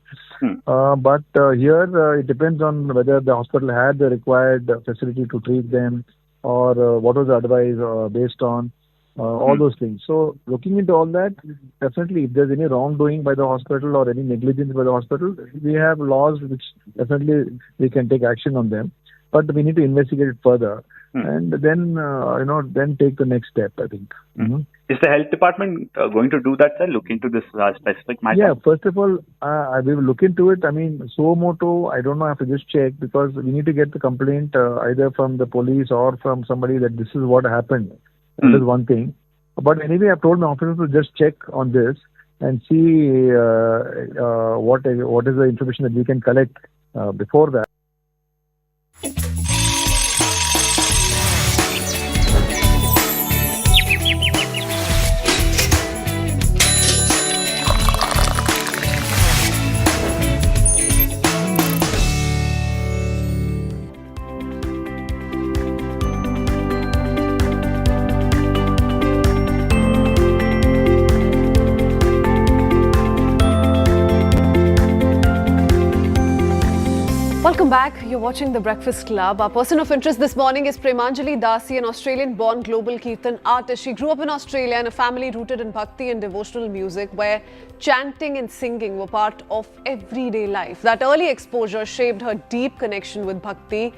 S11: But here it depends on whether the hospital had the required facility to treat them or what was the advice based on. All those things. So looking into all that, definitely if there's any wrongdoing by the hospital or any negligence by the hospital, we have laws which definitely we can take action on them. But we need to investigate it further and then, then take the next step, I think.
S10: Is the health department going to do that, sir? Look into this specific matter?
S11: Yeah, first of all, we will look into it. I mean, suo moto, I don't know, I have to just check because we need to get the complaint either from the police or from somebody that this is what happened. That is one thing. But anyway, I've told my officers to just check on this and see what is the information that we can collect before that.
S3: Welcome back. You're watching The Breakfast Club. Our person of interest this morning is Premanjali, an Australian-born global Kirtan artist. She grew up in Australia in a family rooted in bhakti and devotional music where chanting and singing were part of everyday life. That early exposure shaped her deep connection with bhakti,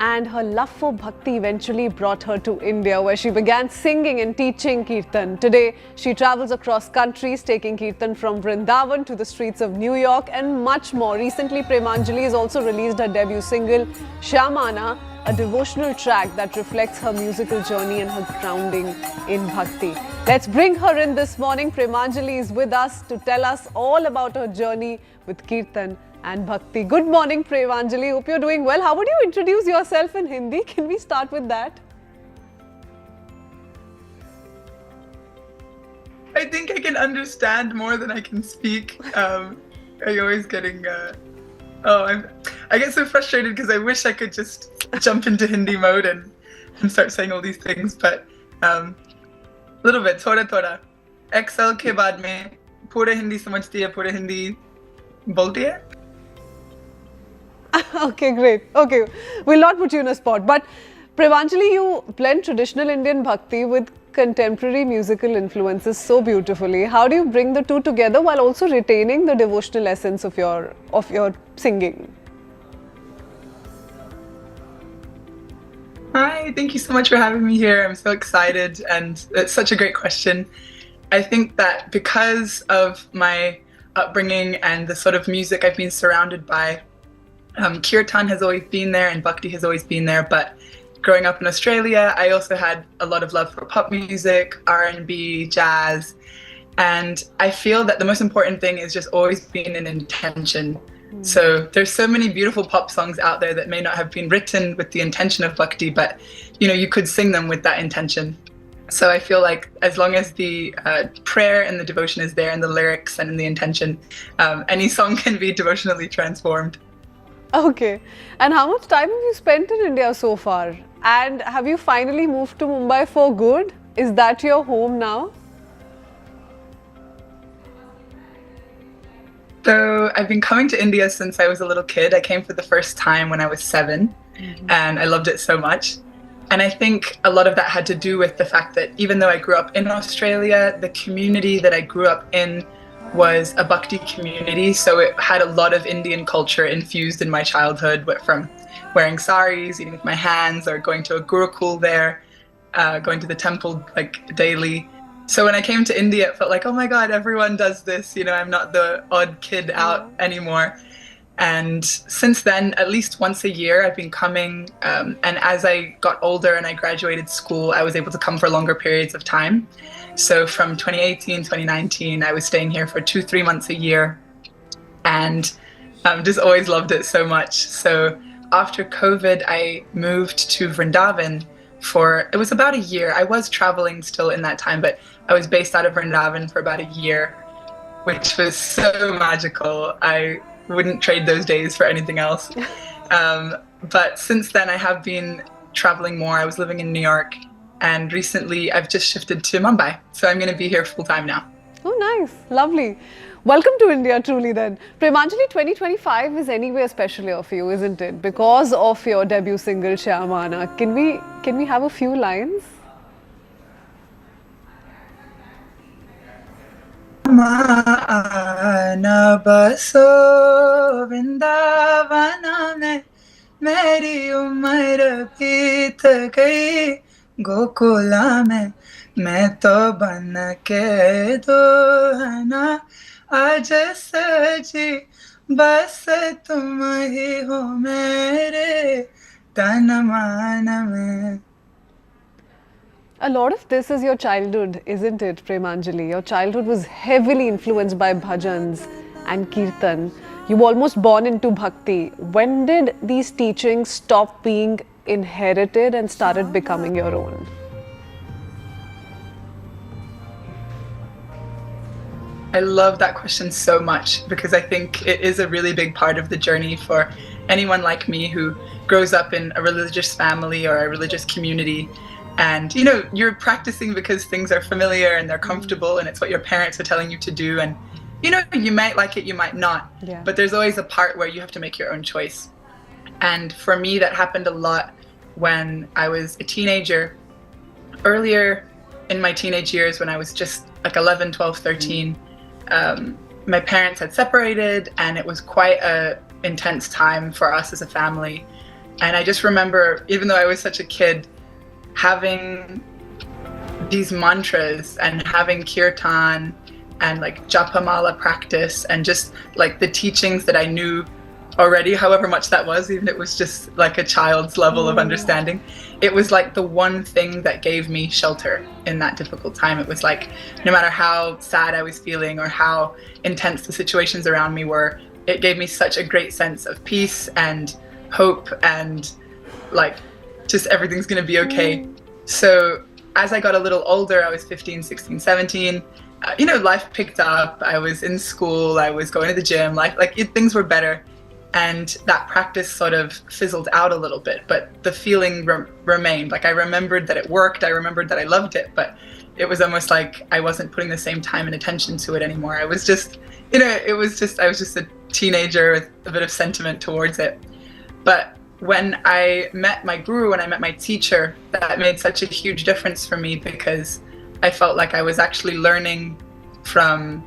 S3: and her love for bhakti eventually brought her to India, where she began singing and teaching Kirtan. Today, she travels across countries, taking Kirtan from Vrindavan to the streets of New York and much more. Recently, Premanjali has also released her debut single, Shamana, a devotional track that reflects her musical journey and her grounding in bhakti. Let's bring her in this morning. Premanjali is with us to tell us all about her journey with Kirtan. and Bhakti. Good morning, Premanjali. Hope you're doing well. How would you introduce yourself in Hindi? Can we start with that?
S12: I think I can understand more than I can speak. I'm always getting... I get so frustrated because I wish I could just jump into Hindi mode and start saying all these things, but little bit, thoda. Excel के बाद में पूरा हिंदी समझती है, पूरा हिंदी बोलती है.
S3: Okay, great. Okay, we'll not put you in a spot. But Premanjali, you blend traditional Indian bhakti with contemporary musical influences so beautifully. How do you bring the two together while also retaining the devotional essence of your singing?
S12: Hi, thank you so much for having me here. I'm so excited, and it's such a great question. I think that because of my upbringing and the sort of music I've been surrounded by, Kirtan has always been there and Bhakti has always been there, but growing up in Australia, I also had a lot of love for pop music, R&B, jazz, and I feel that the most important thing is just always being an intention. So there's so many beautiful pop songs out there that may not have been written with the intention of Bhakti, but you could sing them with that intention. So I feel like as long as the prayer and the devotion is there in the lyrics and in the intention, any song can be devotionally transformed.
S3: Okay. And how much time have you spent in India so far? And have you finally moved to Mumbai for good? Is that your home now?
S12: So I've been coming to India since I was a little kid. I came for the first time when I was 7, and I loved it so much. And I think a lot of that had to do with the fact that even though I grew up in Australia, the community that I grew up in was a Bhakti community. So it had a lot of Indian culture infused in my childhood, from wearing saris, eating with my hands, or going to a gurukul there, going to the temple like daily. So when I came to India, it felt like, oh my God, everyone does this. I'm not the odd kid out anymore. And since then, at least once a year, I've been coming. And as I got older and I graduated school, I was able to come for longer periods of time. So from 2018, 2019, I was staying here for 2-3 months a year. And just always loved it so much. So after COVID, I moved to Vrindavan it was about a year. I was traveling still in that time, but I was based out of Vrindavan for about a year, which was so magical. I wouldn't trade those days for anything else. But since then, I have been traveling more. I was living in New York, and recently I've just shifted to Mumbai. So I'm going to be here full time now.
S3: Oh, nice. Lovely. Welcome to India, truly then. Premanjali, 2025 is anyway a special year for you, isn't it? Because of your debut single, Shyamana. Can we have a few lines?
S12: Maana baso vrindavana mein meri umar beet gayi gokula mein main to ban ke duhana आज सजी बस तुम ही हो मेरे तन मन में.
S3: A lot of this is your childhood, isn't it, Premanjali? Your childhood was heavily influenced by bhajans and Kirtan. You were almost born into bhakti. When did these teachings stop being inherited and started becoming your own?
S12: I love that question so much because I think it is a really big part of the journey for anyone like me who grows up in a religious family or a religious community. And, you're practicing because things are familiar and they're comfortable and it's what your parents are telling you to do. And, you might like it, you might not.
S3: Yeah.
S12: But there's always a part where you have to make your own choice. And for me, that happened a lot when I was a teenager. Earlier in my teenage years, when I was just like 11, 12, 13, my parents had separated and it was quite a intense time for us as a family. And I just remember, even though I was such a kid, having these mantras and having kirtan and like japamala practice and just like the teachings that I knew already, however much that was, even if it was just like a child's level of understanding, it was like the one thing that gave me shelter in that difficult time. It was like, no matter how sad I was feeling or how intense the situations around me were, it gave me such a great sense of peace and hope and like just everything's going to be okay. So as I got a little older, I was 15, 16, 17, life picked up. I was in school, I was going to the gym, things were better. And that practice sort of fizzled out a little bit, but the feeling remained. Like I remembered that it worked, I remembered that I loved it, but it was almost like I wasn't putting the same time and attention to it anymore. I was just, I was just a teenager with a bit of sentiment towards it. But when I met my guru, when I met my teacher, that made such a huge difference for me because I felt like I was actually learning from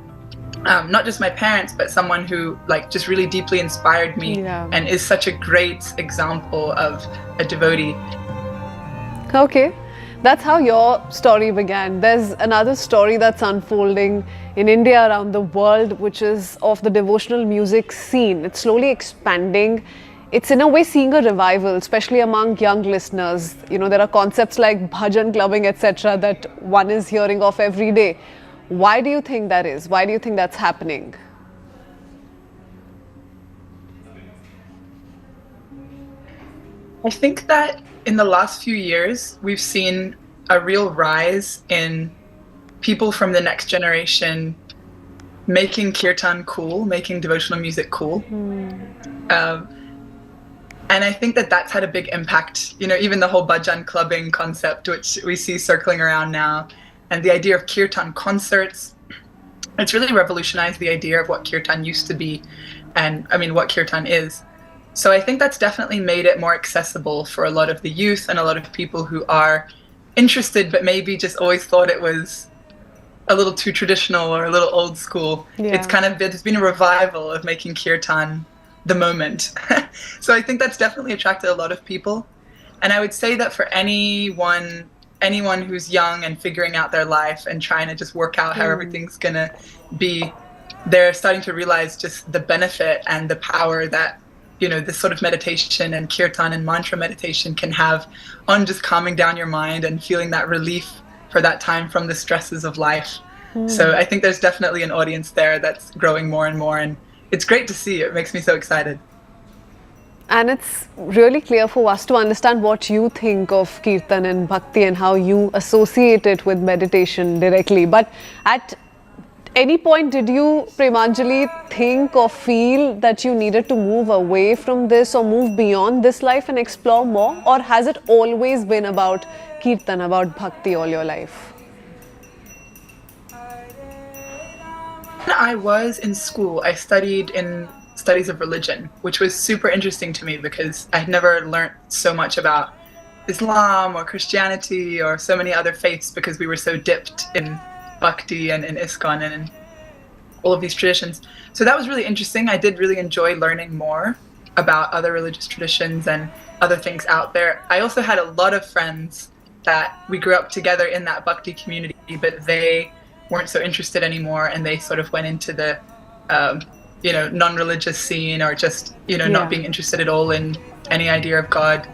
S12: not just my parents, but someone who just really deeply inspired me and is such a great example of a devotee.
S3: Okay, that's how your story began. There's another story that's unfolding in India, around the world, which is of the devotional music scene. It's slowly expanding. It's in a way seeing a revival, especially among young listeners. There are concepts like bhajan clubbing, etc., that one is hearing of every day. Why do you think that is? Why do you think that's happening?
S12: I think that in the last few years, we've seen a real rise in people from the next generation making kirtan cool, making devotional music cool. And I think that that's had a big impact, even the whole bhajan clubbing concept, which we see circling around now, and the idea of kirtan concerts. It's really revolutionized the idea of what kirtan used to be and, what kirtan is. So I think that's definitely made it more accessible for a lot of the youth and a lot of people who are interested, but maybe just always thought it was a little too traditional or a little old school. It's there's been a revival of making kirtan the moment. So I think that's definitely attracted a lot of people. And I would say that for anyone who's young and figuring out their life and trying to just work out how everything's gonna be, they're starting to realize just the benefit and the power that this sort of meditation and kirtan and mantra meditation can have on just calming down your mind and feeling that relief for that time from the stresses of life. So I think there's definitely an audience there that's growing more and more, and it's great to see. It makes me so excited.
S3: And it's really clear for us to understand what you think of Kirtan and Bhakti and how you associate it with meditation directly. But at any point, did you, Premanjali, think or feel that you needed to move away from this or move beyond this life and explore more? Or has it always been about Kirtan, about Bhakti all your life?
S12: When I was in school, I studied in studies of religion, which was super interesting to me because I'd never learned so much about Islam or Christianity or so many other faiths because we were so dipped in Bhakti and in ISKCON and in all of these traditions. So that was really interesting. I did really enjoy learning more about other religious traditions and other things out there. I also had a lot of friends that we grew up together in that Bhakti community, but they weren't so interested anymore and they sort of went into the non-religious scene or just not being interested at all in any idea of God.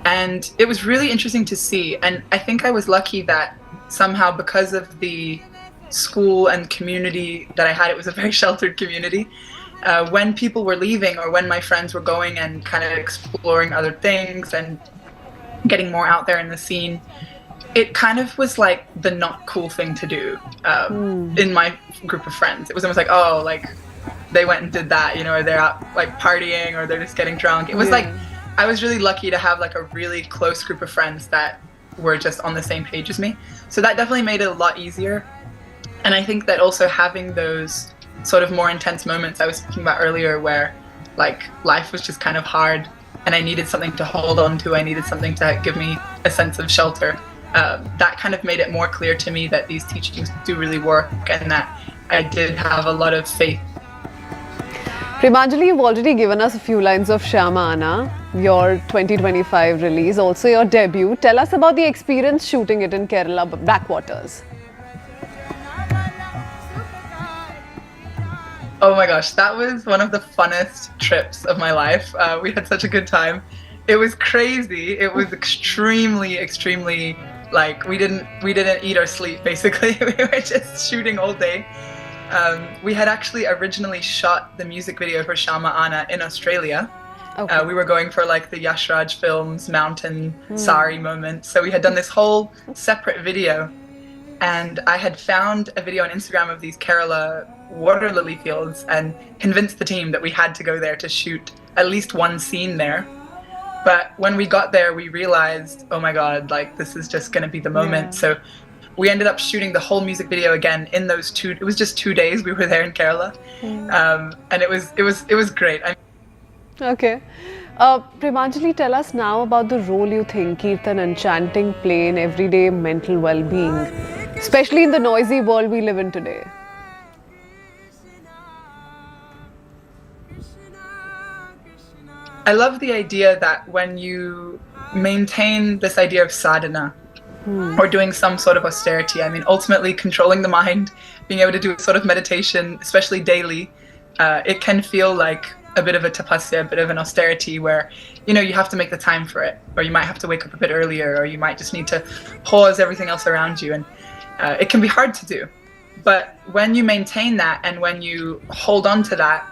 S12: And it was really interesting to see, and I think I was lucky that somehow because of the school and community that I had, it was a very sheltered community. When people were leaving or when my friends were going and kind of exploring other things and getting more out there in the scene, it kind of was like the not cool thing to do in my group of friends. It was almost like, they went and did that, or they're out partying or they're just getting drunk. It was I was really lucky to have a really close group of friends that were just on the same page as me. So that definitely made it a lot easier. And I think that also having those sort of more intense moments I was speaking about earlier where life was just kind of hard and I needed something to hold on to, I needed something to give me a sense of shelter. That kind of made it more clear to me that these teachings do really work and that I did have a lot of faith.
S3: Premanjali, you've already given us a few lines of Shyama Ana, your 2025 release, also your debut. Tell us about the experience shooting it in Kerala backwaters.
S12: Oh my gosh, that was one of the funnest trips of my life. We had such a good time. It was crazy. It was extremely we didn't eat or sleep basically. We were just shooting all day. We had actually originally shot the music video for Shama Ana in Australia.
S3: Okay.
S12: We were going for like the Yash Raj films, mountain sari moment. So we had done this whole separate video. And I had found a video on Instagram of these Kerala water lily fields and convinced the team that we had to go there to shoot at least one scene there. But when we got there, we realized, oh my God, like this is just going to be the moment.
S3: Yeah.
S12: So we ended up shooting the whole music video again in those it was just 2 days we were there in Kerala. And it was great.
S3: Okay. Premanjali, tell us now about the role you think Kirtan and chanting play in everyday mental well-being, especially in the noisy world we live in today.
S12: I love the idea that when you maintain this idea of sadhana or doing some sort of austerity, I mean, ultimately controlling the mind, being able to do a sort of meditation, especially daily, it can feel like a bit of a tapasya, a bit of an austerity where, you know, you have to make the time for it, or you might have to wake up a bit earlier, or you might just need to pause everything else around you. And it can be hard to do. But when you maintain that and when you hold on to that,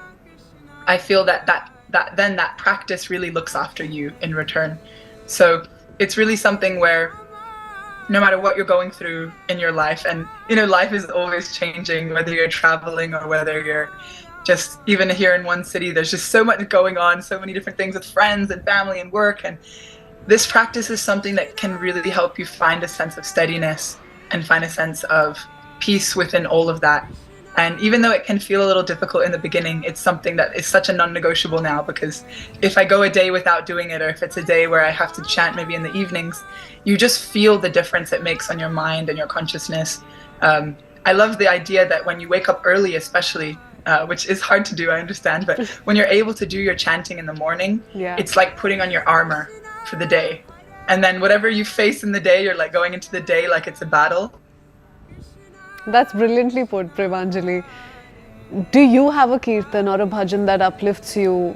S12: I feel that then that practice really looks after you in return. So it's really something where no matter what you're going through in your life, and you know, life is always changing, whether you're traveling or whether you're just even here in one city, there's just so much going on, so many different things with friends and family and work. And this practice is something that can really help you find a sense of steadiness and find a sense of peace within all of that. And even though it can feel a little difficult in the beginning, it's something that is such a non-negotiable now, because if I go a day without doing it, or if it's a day where I have to chant maybe in the evenings, you just feel the difference it makes on your mind and your consciousness. I love the idea that when you wake up early, especially, which is hard to do, I understand, but when you're able to do your chanting in the morning, it's like putting on your armor for the day. And then whatever you face in the day, you're like going into the day like it's a battle.
S3: That's brilliantly put, Premanjali. Do you have a kirtan or a bhajan that uplifts you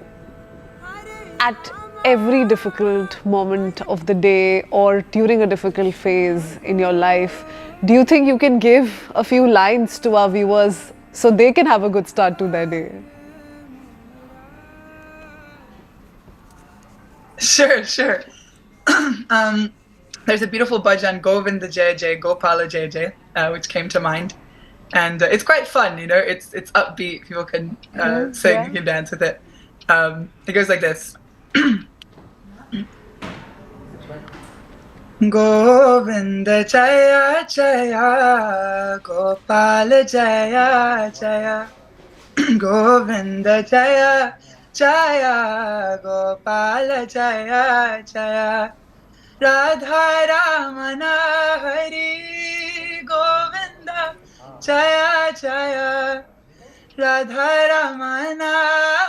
S3: at every difficult moment of the day or during a difficult phase in your life? Do you think you can give a few lines to our viewers so they can have a good start to their day?
S12: Sure. There's a beautiful bhajan, Govinda Jai Jai, Gopala Jai Jai, which came to mind. And it's quite fun, you know, it's upbeat, people can sing, you can dance with it. It goes like this. Govinda Jaya Jaya, Gopala Jaya Jaya, Govinda Jaya Jaya, Gopala Jaya Jaya, Radha Ramana Hari Govinda Jaya Jaya, Radha Ramana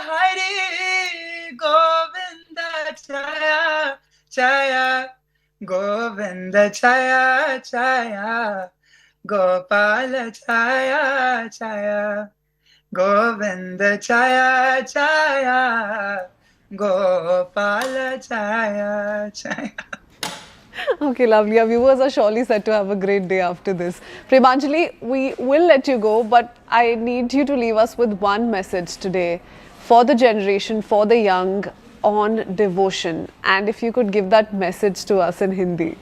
S12: Hari Govinda Jaya Jaya, Govinda Jaya Jaya, Gopala Jaya Jaya, Govinda Jaya Jaya, Gopala Jaya Jaya.
S3: Okay, lovely. Our viewers are surely set to have a great day after this. Premanjali, we will let you go, but I need you to leave us with one message today for the generation, for the young, on devotion. And if you could give that message to us in Hindi,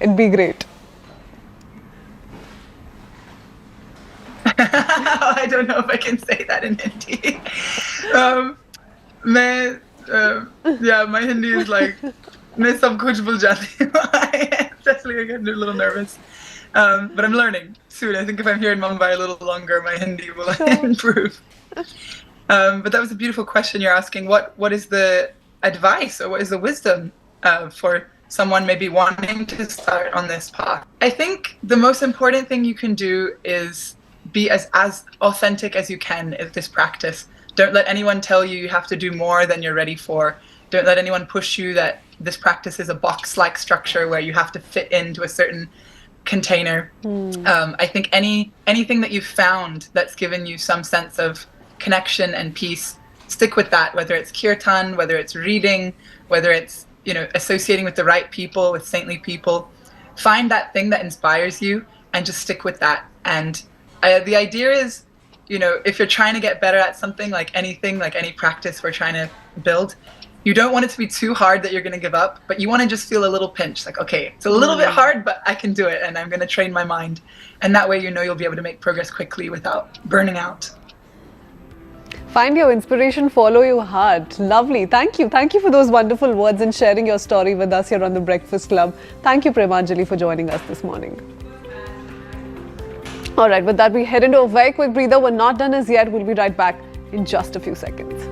S3: it'd be great.
S12: I don't know if I can say that in Hindi. My Hindi is like, मैं सब कुछ भूल जाती हूँ. Especially I get a little nervous. But I'm learning soon. I think if I'm here in Mumbai a little longer, my Hindi will improve. But that was a beautiful question you're asking. What is the advice or what is the wisdom for someone maybe wanting to start on this path? I think the most important thing you can do is be as authentic as you can in this practice. Don't let anyone tell you have to do more than you're ready for. Don't let anyone push you that this practice is a box-like structure where you have to fit into a certain container. I think anything that you've found that's given you some sense of connection and peace, stick with that, whether it's kirtan, whether it's reading, whether it's, you know, associating with the right people, with saintly people. Find that thing that inspires you and just stick with that. And the idea is if you're trying to get better at something, like anything, like any practice we're trying to build, you don't want it to be too hard that you're going to give up, but you want to just feel a little pinch, like, okay, it's a little bit hard, but I can do it, and I'm going to train my mind. And that way, you'll be able to make progress quickly without burning out.
S3: Find your inspiration, follow your heart. Lovely. Thank you. Thank you for those wonderful words and sharing your story with us here on The Breakfast Club. Thank you, Premanjali, for joining us this morning. All right, with that, we head into a very quick breather. We're not done as yet. We'll be right back in just a few seconds.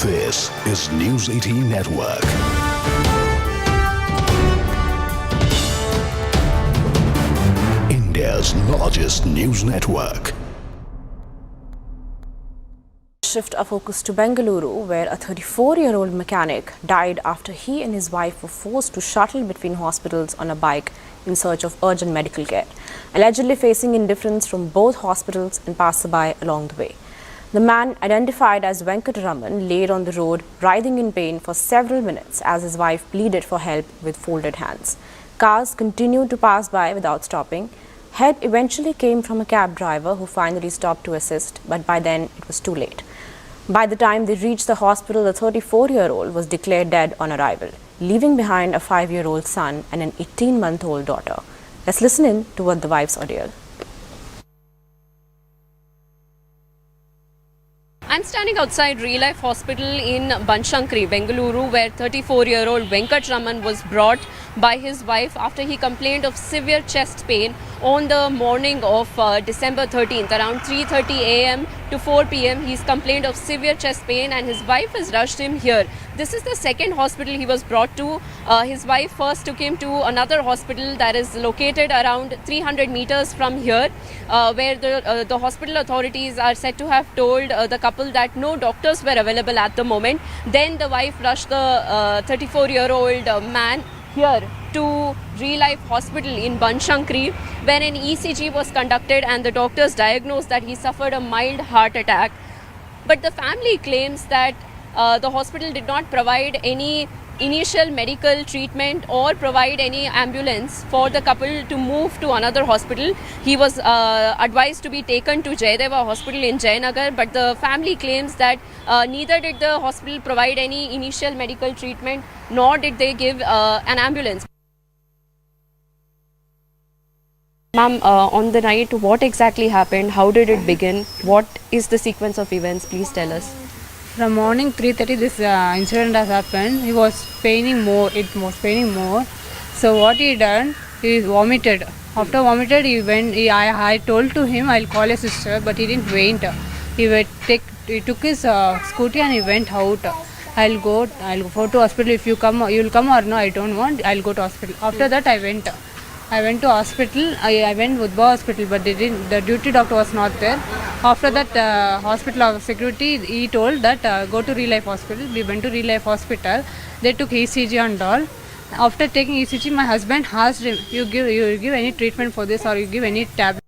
S6: This is News 18 Network. India's largest news network.
S7: Shift our focus to Bengaluru, where a 34-year-old mechanic died after he and his wife were forced to shuttle between hospitals on a bike in search of urgent medical care, allegedly facing indifference from both hospitals and passerby along the way. The man, identified as Venkataraman, laid on the road, writhing in pain for several minutes as his wife pleaded for help with folded hands. Cars continued to pass by without stopping. Help eventually came from a cab driver who finally stopped to assist, but by then it was too late. By the time they reached the hospital, the 34-year-old was declared dead on arrival, leaving behind a 5-year-old son and an 18-month-old daughter. Let's listen in to what the wives ordealed.
S8: I'm standing outside Real Life Hospital in Banshankari, Bengaluru, where 34-year-old Venkataraman was brought by his wife after he complained of severe chest pain on the morning of December 13th, around 3:30 a.m. to 4 p.m. He's complained of severe chest pain and his wife has rushed him here. This is the second hospital he was brought to. His wife first took him to another hospital that is located around 300 meters from here, where the hospital authorities are said to have told the couple that no doctors were available at the moment. Then the wife rushed the 34-year-old man here to Real Life Hospital in Banshankari, where an ECG was conducted and the doctors diagnosed that he suffered a mild heart attack. But the family claims that the hospital did not provide any initial medical treatment or provide any ambulance for the couple to move to another hospital. He was advised to be taken to Jayadeva Hospital in Jayanagar, but the family claims that neither did the hospital provide any initial medical treatment nor did they give an ambulance. Ma'am, on the night, what exactly happened? How did it begin? What is the sequence of events? Please tell us.
S9: From morning 3:30, this incident has happened. He was paining more. It was paining more. So what he done? He vomited. After vomited, he went. I told to him, I'll call your sister, but he didn't wait. He took his scooty and he went out. I'll go to hospital. If you come, you'll come or no? I don't want. I'll go to hospital. After that, I went to hospital. I went to Udva hospital, but they didn't. The duty doctor was not there. After that, hospital of security, he told that go to Real Life Hospital. We went to Real Life Hospital. They took ECG and all. After taking ECG, my husband asked him, you give any treatment for this or you give any tablet?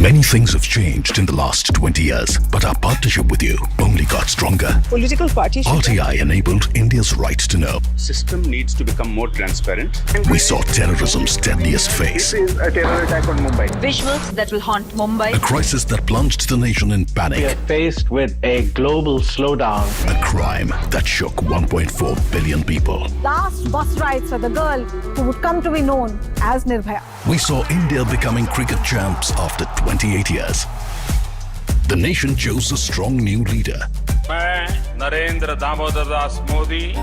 S6: Many things have changed in the last 20 years, but our partnership with you only got stronger.
S13: Political parties.
S6: RTI enabled India's right to know.
S13: System needs to become more transparent.
S6: We saw terrorism's deadliest face.
S13: This is a terror attack on Mumbai.
S14: Visuals that will haunt Mumbai.
S6: A crisis that plunged the nation in panic.
S15: We are faced with a global slowdown.
S6: A crime that shook 1.4 billion people.
S14: Last bus rides for the girl who would come to be known as Nirbhaya.
S6: We saw India becoming cricket champs after 28 years. The nation chose a strong new leader.
S13: Narendra Damodar Das Modi.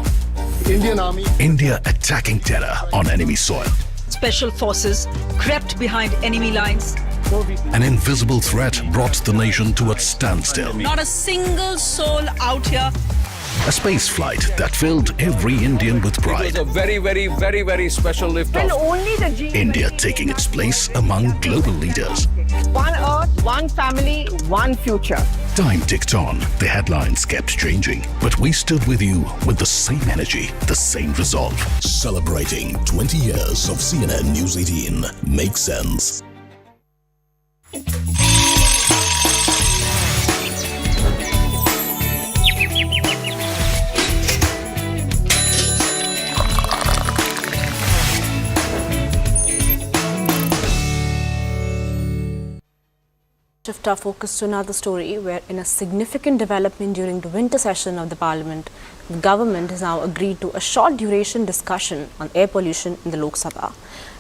S6: Indian Army. India attacking terror on enemy soil.
S16: special forces crept behind enemy lines.
S6: An invisible threat brought the nation to a standstill.
S16: Not a single soul out here.
S6: A space flight that filled every Indian with pride.
S17: It was a very special liftoff.
S14: And only the G.
S6: India taking its place among global leaders.
S14: One Earth, one family, one future.
S6: Time ticked on. The headlines kept changing. But we stood with you with the same energy, the same resolve. Celebrating 20 years of CNN News 18 makes sense.
S7: Shift our focus to another story where, in a significant development during the winter session of the Parliament, the government has now agreed to a short duration discussion on air pollution in the Lok Sabha.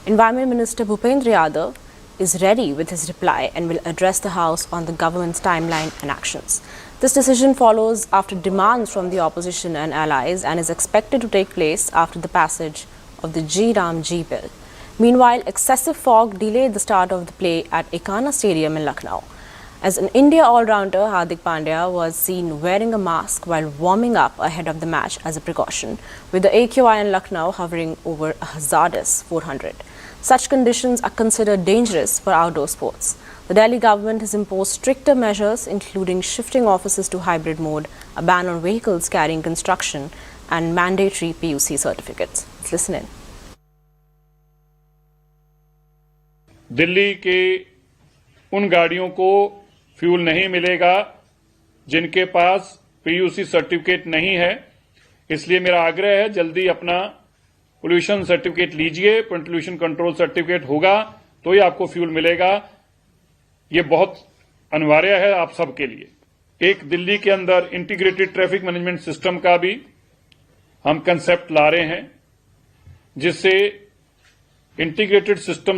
S7: Environment Minister Bhupendra Yadav is ready with his reply and will address the House on the government's timeline and actions. This decision follows after demands from the opposition and allies and is expected to take place after the passage of the G Ram G bill. Meanwhile, excessive fog delayed the start of the play at Ekana Stadium in Lucknow. As an India all-rounder, Hardik Pandya was seen wearing a mask while warming up ahead of the match as a precaution, with the AQI in Lucknow hovering over a hazardous 400. Such conditions are considered dangerous for outdoor sports. The Delhi government has imposed stricter measures, including shifting offices to hybrid mode, a ban on vehicles carrying construction, and mandatory PUC certificates. Let's listen in.
S18: Delhi के उन गाड़ियों को fuel नहीं मिलेगा जिनके पास PUC certificate नहीं है, इसलिए मेरा आग्रह है जल्दी अपना पोल्यूशन सर्टिफिकेट लीजिए. पोल्यूशन कंट्रोल सर्टिफिकेट होगा तो ही आपको फ्यूल मिलेगा. ये बहुत अनिवार्य है आप सबके लिए. एक दिल्ली के अंदर इंटीग्रेटेड ट्रैफिक मैनेजमेंट सिस्टम का भी हम कंसेप्ट ला रहे हैं, जिससे इंटीग्रेटेड सिस्टम